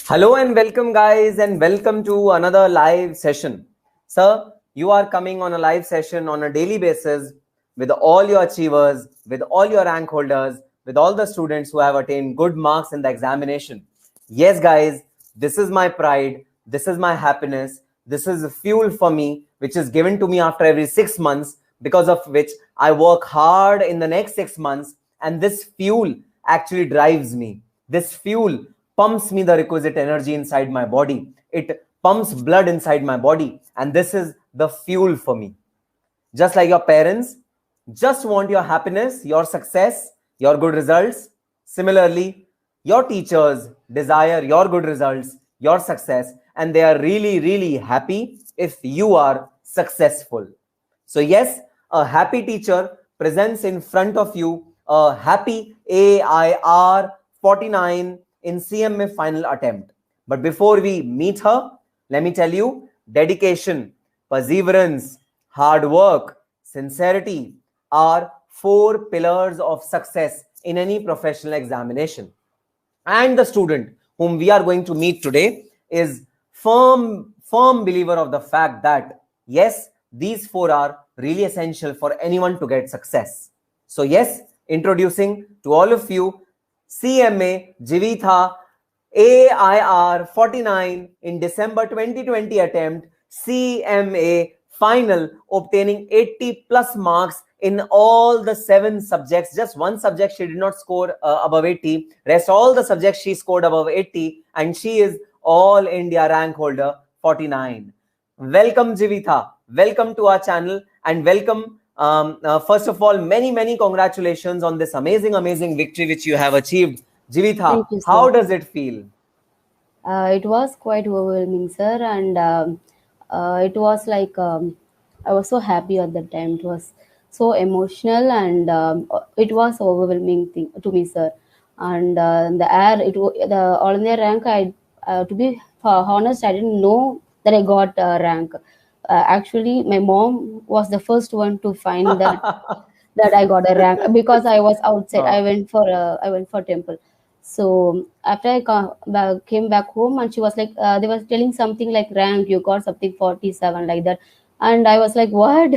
Hello and welcome, guys, and welcome to another live session. Sir, you are coming on a live session on a daily basis with all your achievers, with all your rank holders, with all the students who have attained good marks in the examination. Yes, guys, this is my pride, this is my happiness, this is fuel for me, which is given to me after every 6 months, because of which I work hard in the next 6 months, and this fuel actually drives me. This fuel pumps me the requisite energy inside my body. It pumps blood inside my body, and this is the fuel for me. Just like your parents just want your happiness, your success, your good results. Similarly, your teachers desire your good results, your success, and they are really, really happy if you are successful. So yes, a happy teacher presents in front of you a happy AIR 49 in CMA final attempt. But before we meet her, let me tell you, dedication, perseverance, hard work, sincerity are 4 pillars of success in any professional examination. And the student whom we are going to meet today is firm believer of the fact that yes, these 4 are really essential for anyone to get success. So yes, introducing to all of you CMA Jivitha AIR 49 in December 2020 attempt, CMA final, obtaining 80 plus marks in all the 7 subjects. Just one subject she did not score above 80. Rest all the subjects she scored above 80, and she is all India rank holder 49. Welcome, Jivitha. Welcome to our channel, and welcome. First of all, many congratulations on this amazing victory which you have achieved. Jivitha, Thank you, how sir. does it feel? It was quite overwhelming, sir, and it was like I was so happy at that time. It was so emotional, and it was overwhelming thing to me, sir. And the air, the all India rank. To be honest, I didn't know that I got a rank. Actually, my mom was the first one to find that I got a rank because I was outside. Oh. I went for temple. So after came back home, and she was like, they was telling something like rank, you got something 47 like that, and I was like, what?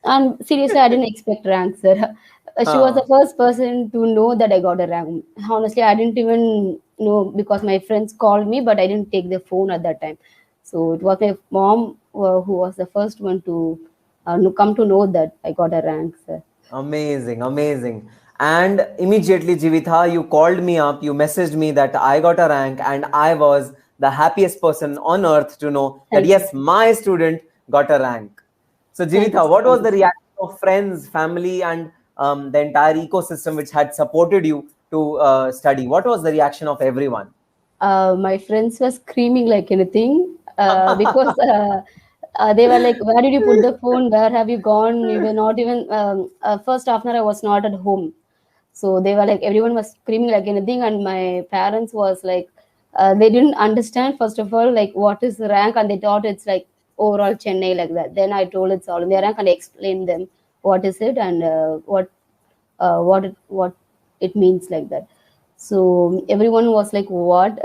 And seriously, I didn't expect rank, sir. She was the Huh. first person to know that I got a rank. Honestly, I didn't even know because my friends called me, but I didn't take the phone at that time. So it was my mom who was the first one to come to know that I got a rank, sir. Amazing. And immediately, Jivitha, you called me up, you messaged me that I got a rank, and I was the happiest person on earth to know that Thank you. yes, my student got a rank. So, Thank you, Jivitha, sir. what Thank was you, the sir. reaction of friends, family, and the entire ecosystem which had supported you to study? What was the reaction of everyone? My friends were screaming like anything because they were like, "Where did you put the phone? Where have you gone? You were not even." First half an hour, I was not at home, so they were like, everyone was screaming like anything, and my parents was like, they didn't understand first of all like what is the rank, and they thought it's like overall Chennai like that. Then I told it's all India rank, and I explained them what is it and what it means like that. So everyone was like, what?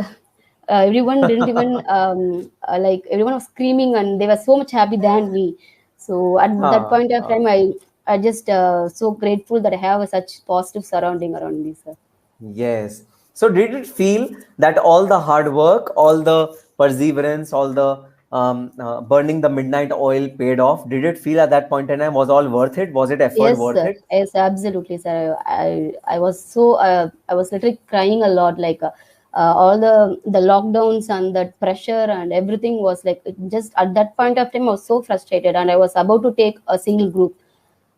Everyone didn't even like, everyone was screaming, and they were so much happy than me. So at that Huh, point of huh. time, I just so grateful that I have a such positive surrounding around me, sir. Yes. So did it feel that all the hard work, all the perseverance, all the burning the midnight oil paid off? Did it feel at that point in time was all worth it? Was it effort Yes, worth sir. it? Yes, absolutely, sir. I was so I was literally crying a lot. Like all the lockdowns and that pressure and everything was like, it just at that point of time I was so frustrated, and I was about to take a single group,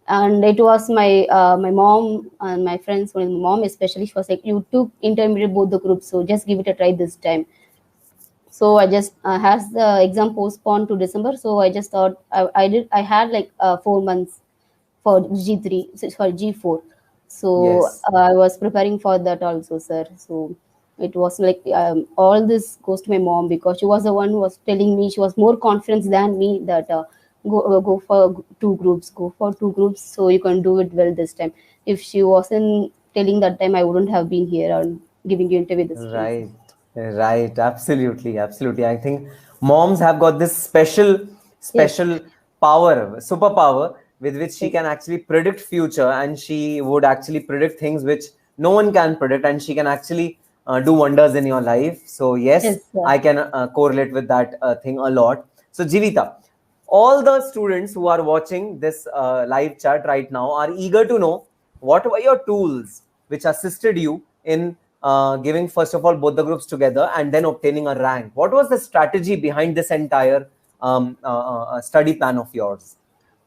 and it was my mom and my friends. My mom especially, she was like, "You took intermediate both the groups, so just give it a try this time." So I just has the exam postponed to December. So I just thought I had like 4 months for G3, sorry, G4. So Yes. I was preparing for that also, sir. So it was like all this goes to my mom because she was the one who was telling me, she was more confident than me that go for two groups, so you can do it well this time. If she wasn't telling that time, I wouldn't have been here and giving you interview this time, sir. Right. Right, absolutely, absolutely. I think moms have got this Yes, special power, superpower with which she yes, can actually predict future, and she would actually predict things which no one can predict, and she can actually do wonders in your life. So yes, yes, sir. I can correlate with that thing a lot. So Jivita, all the students who are watching this live chat right now are eager to know what were your tools which assisted you in giving first of all both the groups together and then obtaining a rank. What was the strategy behind this entire study plan of yours?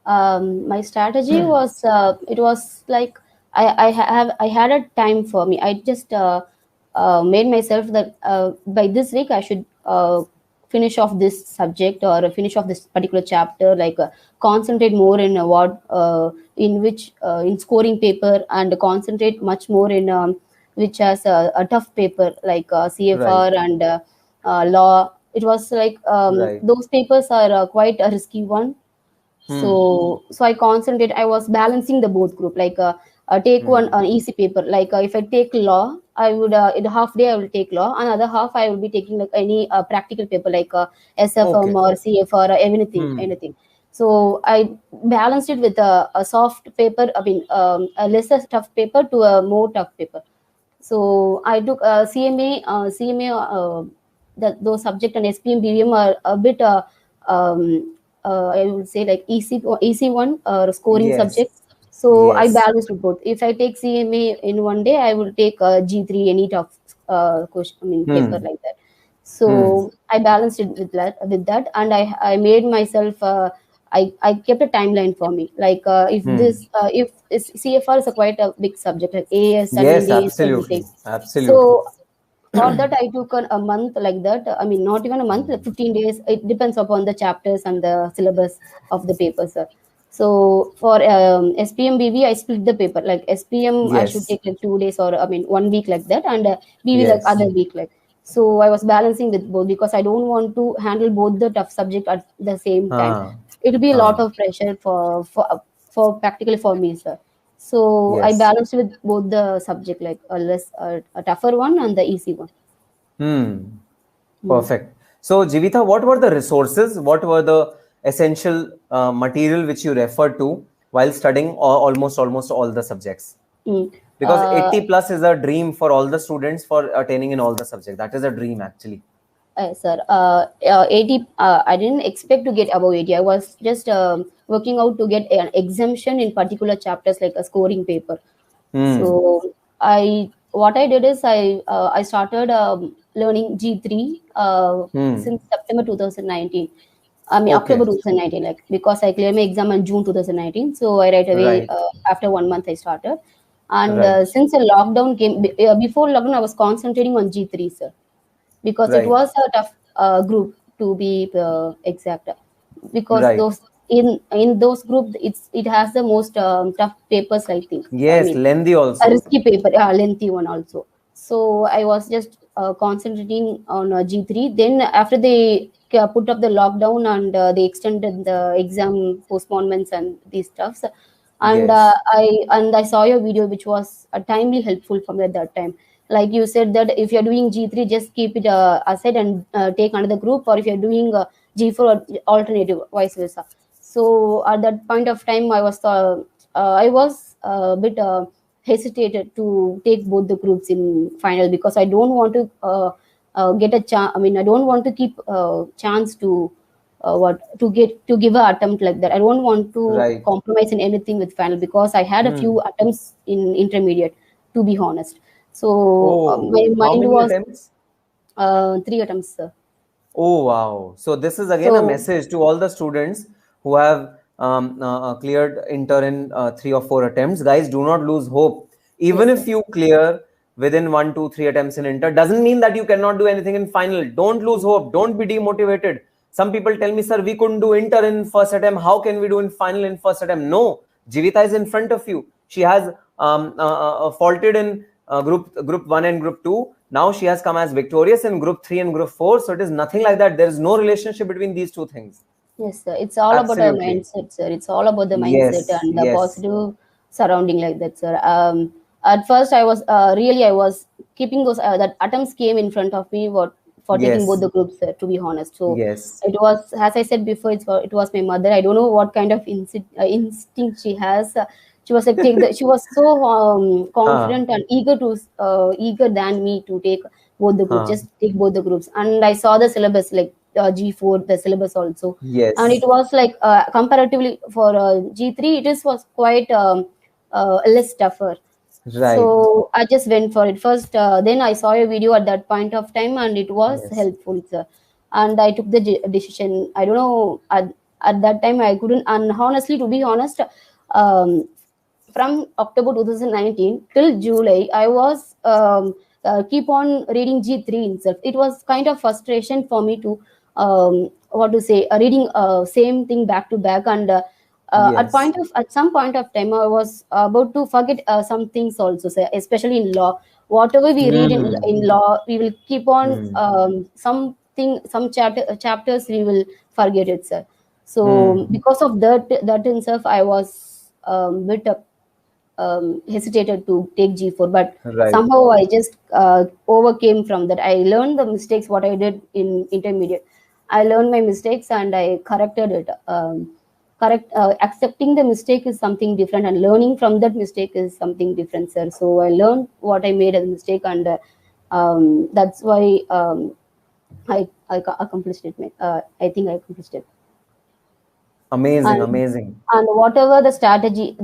My strategy was it was like I had a time for me. I just made myself that by this week I should finish off this subject or finish off this particular chapter, like concentrate more in what in which in scoring paper, and concentrate much more in which has a tough paper like Right, CFR and law. It was like right. those papers are quite a risky one. Hmm. So I concentrate. I was balancing the both group, like take one Hmm. easy paper, like if I take law, I would in a half day I will take law, and other half I will be taking like any practical paper like SFM Okay. or CF or Hmm. anything. So I balanced it with a soft paper, I mean a lesser tough paper to a more tough paper. So I took CMA, that those subject and SPM BVM are a bit I would say like easy one scoring Yes. subject. So I Yes. balanced both. If I take CMA in one day, I will take G3 any tough question, I mean paper Hmm. like that. Hmm. So I balanced it with that, and I made myself. I kept a timeline for me. Like Hmm. if CFR is a quite a big subject, like AS and Yes, NDAs, everything. absolutely. Absolutely. So for that, I took a month like that. I mean, not even a month, like 15 days. It depends upon the chapters and the syllabus of the paper, sir. So for SPM BV, I split the paper. Like SPM, I should Yes. take like 2 days or I mean 1 week like that, and BV like Yes. other week like. So I was balancing with both because I don't want to handle both the tough subject at the same time. Ah. It will be a lot Ah. of pressure for practically for me, sir. So I Yes. balanced with both the subject, like a tougher one and the easy one. Hmm. Mm. Perfect. So, Jivita, what were the resources? What were the essential material which you referred to while studying almost all the subjects? Mm. Because 80 plus is a dream for all the students for attaining in all the subjects. That is a dream actually. Sir, 80. I didn't expect to get above 80. I was just working out to get an exemption in particular chapters, like a scoring paper. Hmm. So what I did is I started learning G3 Hmm. since September 2019. I mean October Okay. 2019, like because I cleared my exam in June 2019. So I right away Right. after 1 month I started, and Right. since the lockdown came before lockdown, I was concentrating on G3, sir, because it Right. was a tough group to be exact, because Right. those in those group it has the most tough papers, I think. I Yes. mean Lengthy a also. risky paper, lengthy one also. So I was just concentrating on G3. Then after they put up the lockdown and they extended the exam postponements and these stuffs, and Yes. I saw your video, which was timely helpful for me at that time. Like you said that if you're doing G3, just keep it aside and take another group, or if you're doing G4 or alternative, vice versa. So at that point of time, I was a bit hesitated to take both the groups in final, because I don't want to get a chance. I mean, I don't want to keep chance to what to give a attempt like that. I don't want to Right. compromise in anything with final, because I had a few Hmm. attempts in intermediate, to be honest. So my Oh, how mind many was attempts? 3 attempts, sir. Oh, wow. So this is again a So message to all the students who have cleared inter in 3 or 4 attempts. Guys, do not lose hope. Even yes, if sir. you clear within 1, 2, 3 attempts in inter, doesn't mean that you cannot do anything in final. Don't lose hope. Don't be demotivated. Some people tell me, sir, we couldn't do inter in first attempt. How can we do in final in first attempt? No, Jivita is in front of you. She has faulted in group one and group two. Now she has come as victorious in group three and group four. So it is nothing like that. There is no relationship between these two things. Yes, sir. It's all about our Absolutely. mindset, sir. It's all about the mindset Yes. and the Yes. positive surrounding like that, sir. At first I was really I was keeping those that attempts came in front of me what for taking both Yes. the groups, to be honest. So Yes. it was, as I said before, it was my mother. I don't know what kind of instinct she has. She was like she was so Huh. confident and eager to eager than me to take both the groups, Huh. just take both the groups. And I saw the syllabus, like G4, the syllabus also, and it Yes. was like comparatively for G3, it is was quite less tougher. Right. So I just went for it first. Then I saw a video at that point of time, and it was Yes. helpful, sir. And I took the decision. I don't know, at that time I couldn't. And honestly, to be honest, um, from October 2019 till July, I was keep on reading G3 itself. It was kind of frustration for me to what to say, reading same thing back to back. And Yes. at some point of time, I was about to forget some things also, sir, especially in law. Whatever we read Hmm. in law, we will keep on Hmm. some chapters we will forget it, sir. So Hmm. because of that itself, I was bit hesitated to take G4, but Right. somehow I just overcame from that. I learned the mistakes what I did in intermediate. I learned my mistakes and I corrected it. Accepting the mistake is something different, and learning from that mistake is something different, sir. So I learned what I made as a mistake, and that's why accomplished it. I think I accomplished it. Amazing. and Amazing. and whatever the strategy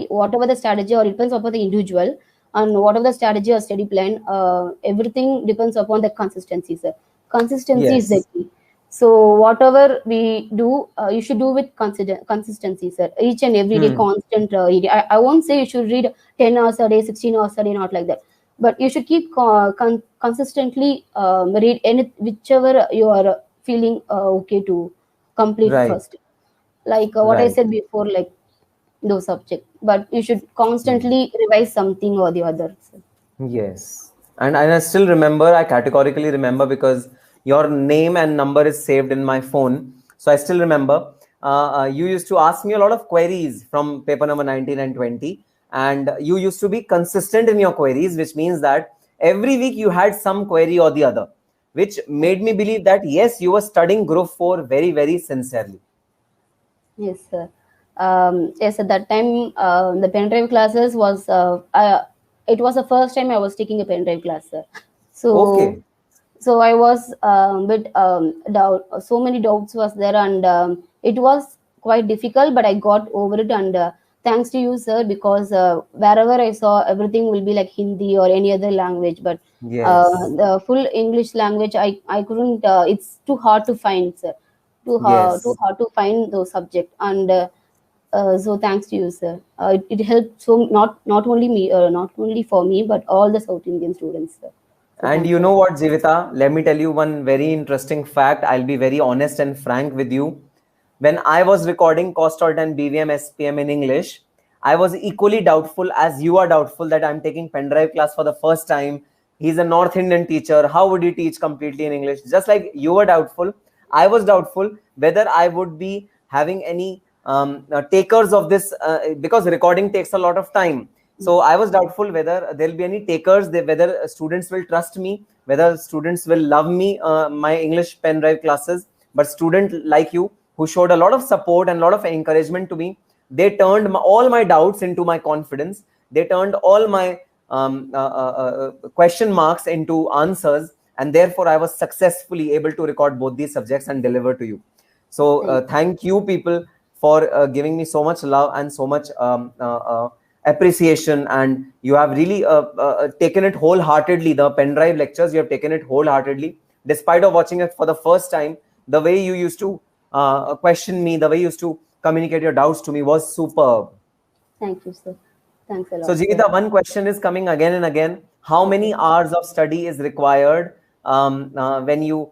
whatever the strategy, or it depends upon the individual, and whatever the strategy or study plan, everything depends upon the consistency, sir. Consistency is the Yes. key. So whatever we do, you should do with consistency, sir. Each and every day, Hmm. constant reading. I won't say you should read 10 hours a day, 16 hours a day, not like that, but you should keep consistently read any whichever you are feeling okay to complete Right. first, like what I Right. said before, like those subject, but you should Hmm. constantly revise something or the other. Yes. And I still remember, I categorically remember because your name and number is saved in my phone. So I still remember you used to ask me a lot of queries from paper number 19 and 20. And you used to be consistent in your queries, which means that every week you had some query or the other, which made me believe that yes, you were studying group 4 very, very sincerely. Yes, sir. Yes, at that time, the pen drive classes was it was the first time I was taking a pen drive class, sir. So Okay. so I was bit doubt. So many doubts was there, and it was quite difficult, but I got over it. And thanks to you, sir, because wherever I saw, everything will be like Hindi or any other language, but Yes. the full English language, I couldn't. It's too hard to find, sir. Too Yes. hard to find those subject. And so thanks to you, sir. It helped so not only me, not only for me, but all the South Indian students, sir. So And thanks you a know lot. what, Jivita? Let me tell you one very interesting fact. I'll be very honest and frank with you. When I was recording Costalt and BVM SPM in English, I was equally doubtful as you are doubtful that I'm taking pendrive class for the first time. He's a North Indian teacher. How would he teach completely in English? Just like you were doubtful, I was doubtful whether I would be having any takers of this because recording takes a lot of time. So I was doubtful whether there'll be any takers, whether students will trust me, whether students will love me, my English pen drive classes. But student like you, who showed a lot of support and a lot of encouragement to me, they turned all my doubts into my confidence. They turned all my question marks into answers, and therefore I was successfully able to record both these subjects and deliver to you. So Thank thank you, people, for giving me so much love and so much appreciation. And you have really taken it wholeheartedly. The pen drive lectures, you have taken it wholeheartedly, despite of watching it for the first time. The way you used to question me, the way you used to communicate your doubts to me was superb. Thank you, sir. Thanks a So, lot, sir. Jigita, one question is coming again and again. How Okay. many hours of study is required when you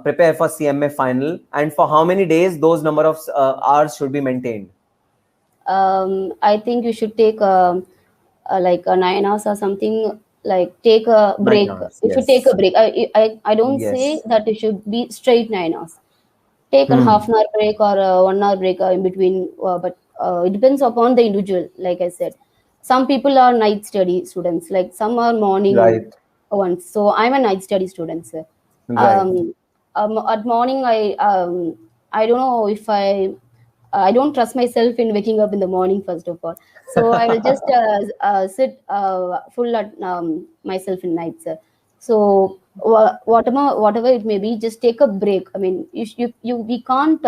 prepare for CMA final, and for how many days those number of hours should be maintained? I think you should take like a 9 hours or something. Like take a 9 break. hours. You should take a Yes. break. I don't say Yes. that it should be straight 9 hours. Take a half Hmm. an hour break or a 1 hour break in between. But it depends upon the individual, like I said. some people are night study students, like some are morning Right. ones. So I'm a night study student, sir. Right. um, at morning I don't know if I don't trust myself in waking up in the morning, first of all. So I will just sit full at myself in night, sir. So whatever it may be, just take a break. I mean, we can't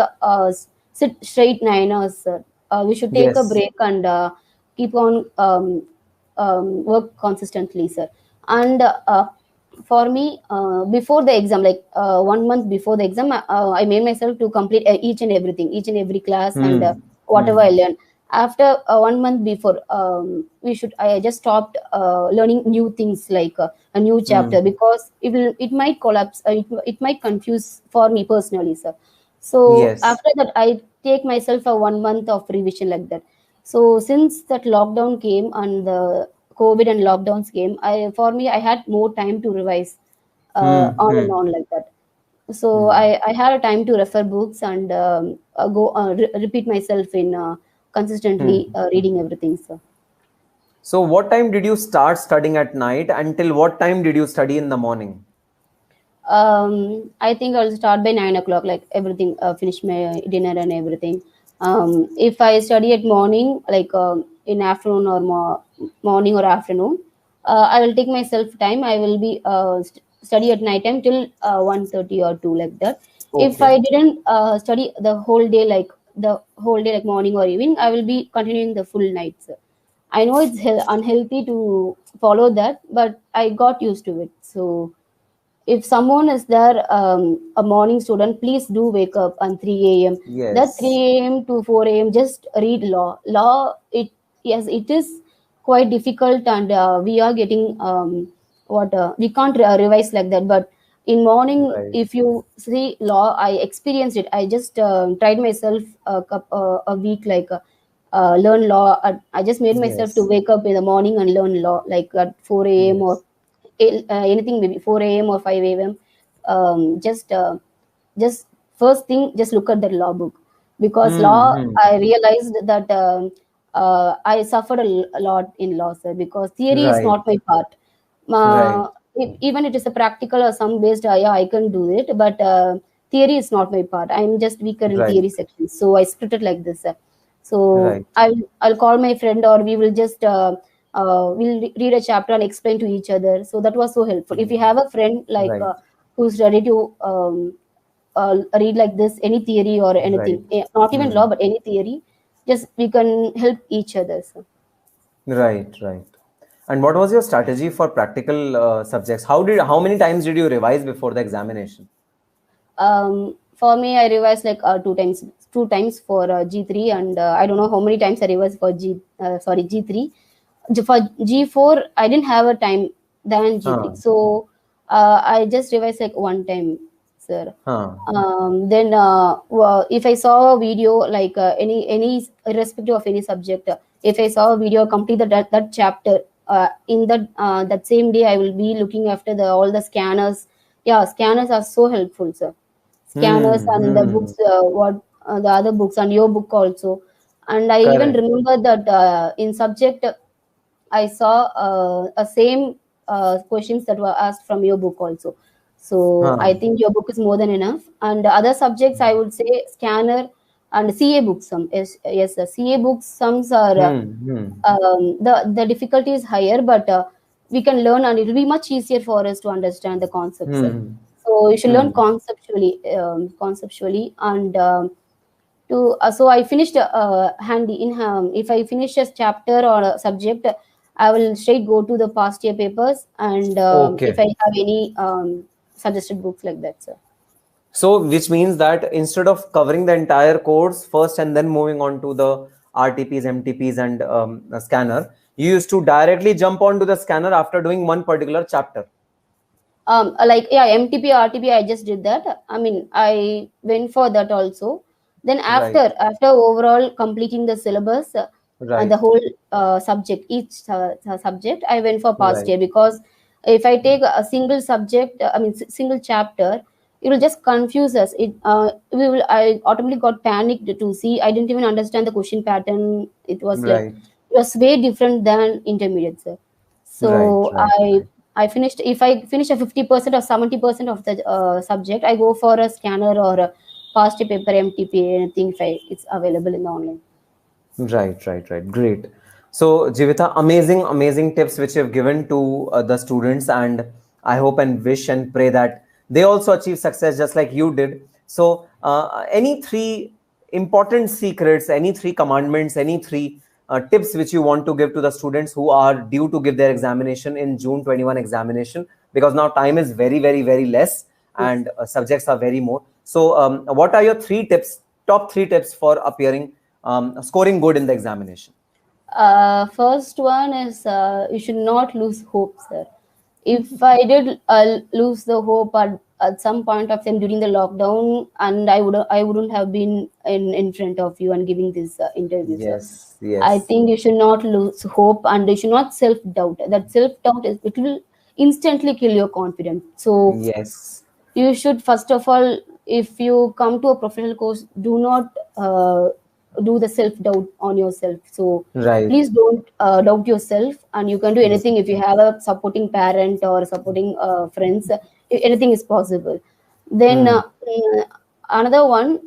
sit straight 9 hours, sir. We should take a Yes. break and keep on work consistently, sir. And for me, before the exam, like 1 month before the exam, I made myself to complete each and everything, each and every class, and Hmm. whatever I Hmm. learned. After 1 month before, I just stopped learning new things, like a new Hmm. chapter, because it might collapse, it might confuse for me personally, sir. So Yes. after that, I take myself a 1 month of revision, like that. So since that lockdown came and the COVID and lockdowns came, for me, I had more time to revise Hmm. on and Hmm. on, like that. So Hmm. I had a time to refer books and repeat myself in consistently Hmm. reading everything. So So, what time did you start studying at night? Until what time did you study in the morning? I think I'll start by 9 o'clock, like everything, finish my dinner and everything. If I study at morning, like in afternoon or morning or afternoon, I will take myself time. I will be study at night time till 1:30 or 2, like that. If Okay. I didn't study the whole day, like morning or evening, I will be continuing the full nights. I know it's unhealthy to follow that, but I got used to it. So if someone is there, a morning student, please do wake up on 3 a.m. That Yes. 3 a.m. to 4 a.m., just read law. Yes, it is quite difficult, and we are getting what we can't revise like that. But in morning, Right. if you see law, I experienced it. I just tried myself a week, like learn law. I just made myself to Yes. wake up in the morning and learn law, like at 4 a.m. or Yes. anything, maybe 4 a.m. or 5 a.m. Just first thing, just look at the law book, because Hmm. law, Hmm. I realized that I suffered a lot in law, sir, because theory is Right. not my part. Right. Even it is a practical or some based, yeah, I can do it, but theory is not my part. I'm just weaker in Right. theory section, so I split it like this. So Right. I'll call my friend, or we will just read a chapter and explain to each other. So that was so helpful. If you Hmm. have a friend like Right. who's ready to read like this, any theory or anything, Right. not even Hmm. law, but any theory, just we can help each other. So. Right. Right. And what was your strategy for practical subjects? How many times did you revise before the examination? For me, I revised like two times for G3, and I don't know how many times I revised for G3. For G4, I didn't have a time than G3, Huh. so I just revised like one time, sir. Huh. Then if I saw a video, like any irrespective of any subject, if I saw a video, complete that chapter. In that same day, I will be looking after the all the scanners. Yeah, scanners are so helpful, sir. Scanners Hmm. and the Hmm. books, what the other books and your book also. And I even Correct. remember that in subject, I saw a same questions that were asked from your book also. So I Huh. think your book is more than enough. And other subjects, I would say scanner and CA books. Some yes, the CA books. Some are Hmm. Hmm. the difficulty is higher, but we can learn, and it will be much easier for us to understand the concepts. Hmm. So you should learn Hmm. conceptually, and to so I finished handy in if I finish a chapter or a subject, I will straight go to the past year papers, and if I Okay. have any suggested books like that, sir. So, which means that instead of covering the entire course first and then moving on to the RTPs, MTPs, and scanner, you used to directly jump onto the scanner after doing one particular chapter. Like, yeah, MTP, RTP, I just did that. I mean, I went for that also. Then Right. after overall completing the syllabus, the Right. whole subject, each subject, I went for past Right. year, because if I take a single subject, I mean single chapter, it will just confuse us. I automatically got panicked to see. I didn't even understand the question pattern. It was like Right. was way different than intermediate, sir. Right, So right, right. I finished. If I finish a 50% or 70% of the subject, I go for a scanner or a past paper MTP, anything if it's available in the online. Right, right, right. Great. So, Jivita, amazing, amazing tips which you've given to the students, and I hope and wish and pray that they also achieve success just like you did. So, any three important secrets, any three commandments, any three tips which you want to give to the students who are due to give their examination in June 21 examination, because now time is very, very, very less Yes. and subjects are very more. So, what are your three tips, top three tips for appearing, scoring good in the examination? First one is you should not lose hope, sir. If I did lose the hope at some point of time during the lockdown, and I wouldn't have been in front of you and giving this interview, sir. Yes, I yes, think you should not lose hope, and you should not self doubt. That self doubt is, it will instantly kill your confidence. So yes. you should first of all, if you come to a professional course, do not do the self doubt on yourself. So Right. please don't doubt yourself, and you can do Yes. anything. If you have a supporting parent or supporting friends, anything is possible. Then Hmm. another one,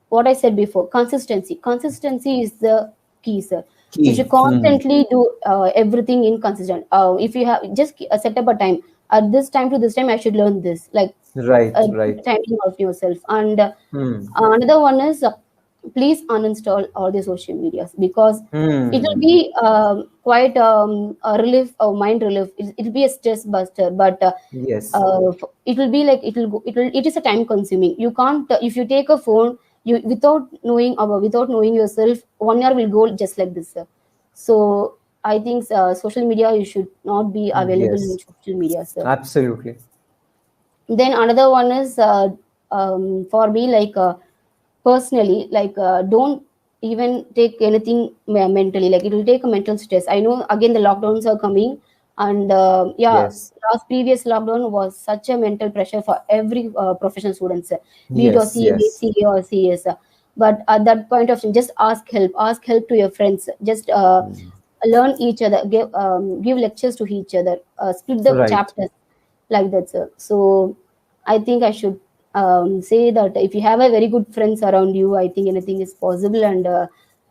what I said before, consistency is the key, sir. You should Key. Hmm. constantly do everything in consistent. If you have just set up a time, at this time to this time I should learn this, like Right, right. timing of yourself. And Hmm. another one is please uninstall all the social medias, because it will Hmm. be quite a relief, a mind relief. It'll be a stress buster, but Yes. it will be like it is a time consuming. You can't if you take a phone, you without knowing yourself, 1 year will go just like this, sir. So I think social media, you should not be available in Yes. social media, sir. Absolutely. Then another one is for me, like personally, like don't even take anything mentally, like it will take a mental stress. I know again the lockdowns are coming, and yeah, Yes. last previous lockdown was such a mental pressure for every professional students, be it or Yes. CMA, Yes. CA or CS. But at that point of time, just ask help to your friends, just Hmm. learn each other, give lectures to each other, split the Right. chapters, like that, sir. So I think I should say that if you have a very good friends around you, I think anything is possible, and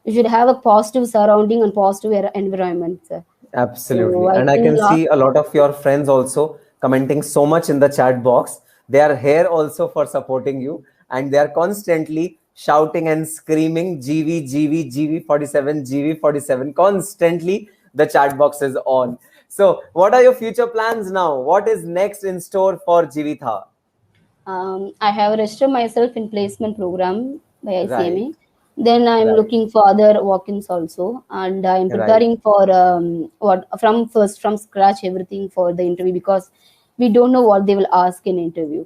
you should have a positive surrounding and positive environment, sir. So Absolutely. I And I think can see a lot of your friends also commenting so much in the chat box. They are here also for supporting you, and they are constantly shouting and screaming GV, GV, GV47, GV47. Constantly, the chat box is on. So, what are your future plans now? What is next in store for Jivitha? I have registered myself in placement program by Right, ICMA. Then I'm right, looking for other walk-ins also, and I'm right, preparing for what from scratch everything for the interview, because we don't know what they will ask in interview.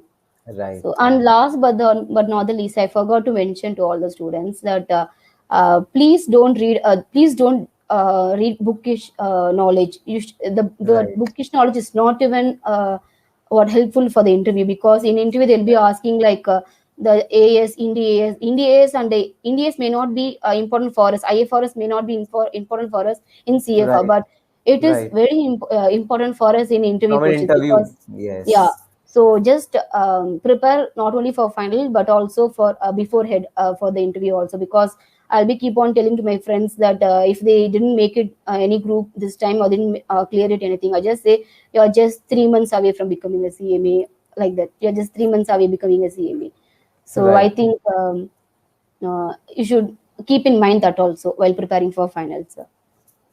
right, So, and last but not the least, I forgot to mention to all the students that please don't read bookish knowledge. The right, bookish knowledge is not even what helpful for the interview, because in interview they'll be asking like the AS, India AS, and the India AS may not be important for us. IFRS may not be important for us in CFR, right, but it is right. very important for us in interview From an questions, interview, because yeah. yes, So just prepare not only for final but also for beforehand for the interview also, because I'll be keep on telling to my friends that if they didn't make it any group this time or didn't clear it anything, I just say you're just 3 months away from becoming a CMA, like that. You're just 3 months away becoming a CMA. So I right. think you should keep in mind that also while preparing for finals.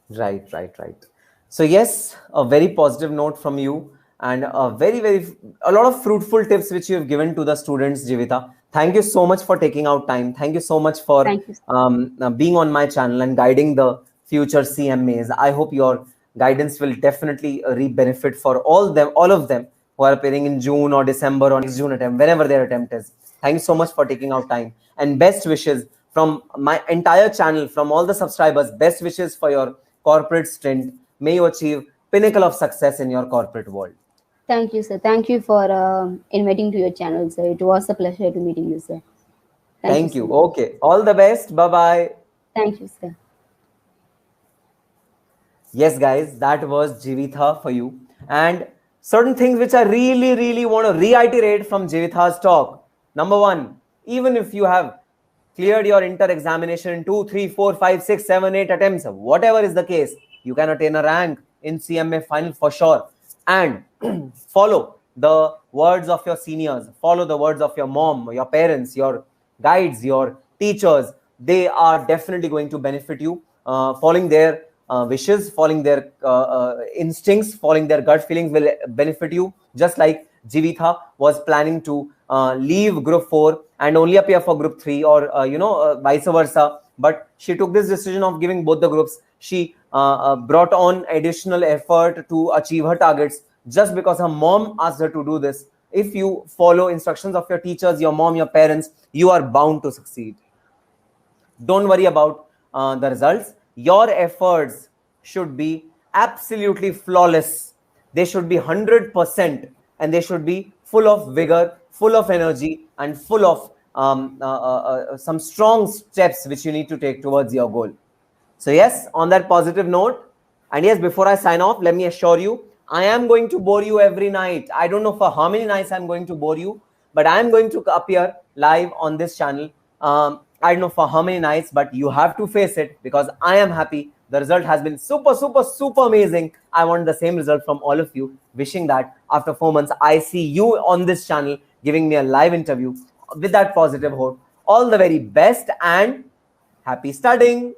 Right, right, right. So yes, a very positive note from you, and a very, very, a lot of fruitful tips which you have given to the students, Jivita. Thank you so much for taking out time. Thank you so much for Thank you. being on my channel and guiding the future CMAs. I hope your guidance will definitely reap benefit for all of them who are appearing in June or December or next June attempt, whenever their attempt is. Thank you so much for taking out time, and best wishes from my entire channel, from all the subscribers. Best wishes for your corporate stint. May you achieve pinnacle of success in your corporate world. Thank you, sir. Thank you for inviting to your channel, sir. It was a pleasure to meeting you, sir. Thank you Thank so you. much. Okay. All the best. Bye bye. Thank you, sir. Yes, guys, that was Jivitha for you. And certain things which I really, really want to reiterate from Jivitha's talk. Number one, even if you have cleared your inter examination in 2, 3, 4, 5, 6, 7, 8 attempts, whatever is the case, you can attain a rank in CMA final for sure. And follow the words of your seniors, follow the words of your mom, your parents, your guides, your teachers. They are definitely going to benefit you. Following their wishes, following their instincts, following their gut feelings will benefit you. Just like Jivitha was planning to leave group 4 and only appear for group 3, or vice versa, but she took this decision of giving both the groups. She brought on additional effort to achieve her targets just because her mom asked her to do this. If you follow instructions of your teachers, your mom, your parents, you are bound to succeed. Don't worry about the results. Your efforts should be absolutely flawless. They should be 100%, and they should be full of vigor, full of energy, and full of some strong steps which you need to take towards your goal. So yes, on that positive note, and yes, before I sign off, let me assure you, I am going to bore you every night. I don't know for how many nights I'm going to bore you, but I'm going to appear live on this channel. I don't know for how many nights, but you have to face it, because I am happy. The result has been super, super, super amazing. I want the same result from all of you. Wishing that after 4 months, I see you on this channel giving me a live interview with that positive hope. All the very best and happy studying.